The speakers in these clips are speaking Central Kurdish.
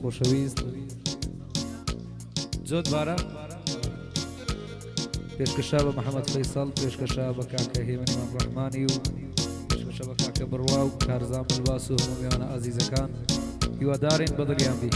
خۆشەویست جۆت بارە پێشکەشا بە محەممەد فەیساڵ پێشکەشا بە کاکە هێمن ئیمام ڕەحمانی و پێشکەشە بە کاکە بڕوا و کارزان ملباس و هەموو میوانە ئازیزەکان هیوادارین بەدڵیان بی.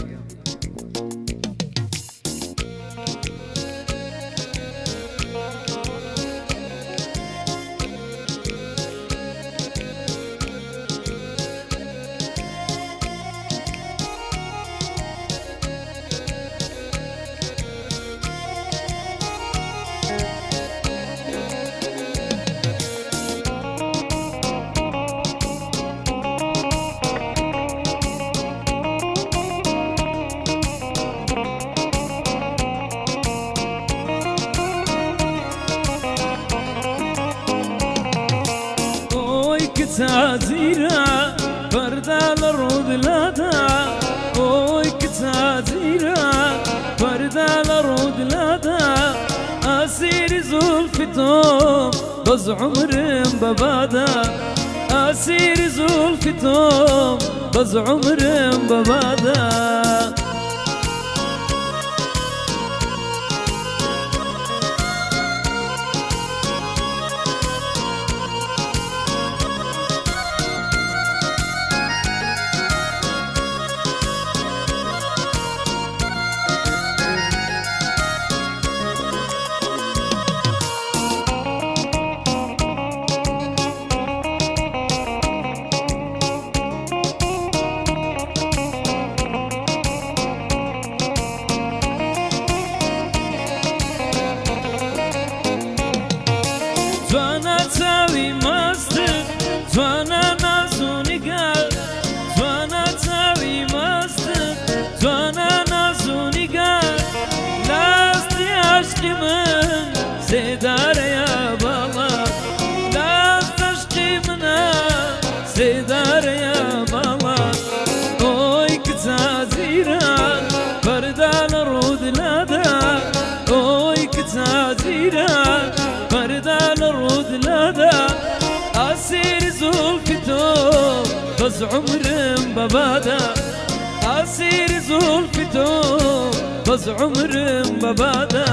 كتازيرا بردا للرود لادا اوي كتازيرا بردا للرود لادا اسير زلفتهم بز عمرهم ببادا اسير زلفتهم بز عمرهم ببادا جوانا نازونی گل جوانا تاوی مست جوانا نازونی گل لاستی عشق من سیداره یا بالا لاست عشق من سیداره یا بالا اوی کتازیران بردال رود لادا اوی کتازیران بردال رود لادا اسير زلفتهم بز عمرهم ببادا اسير زلفتهم بز عمرهم ببادا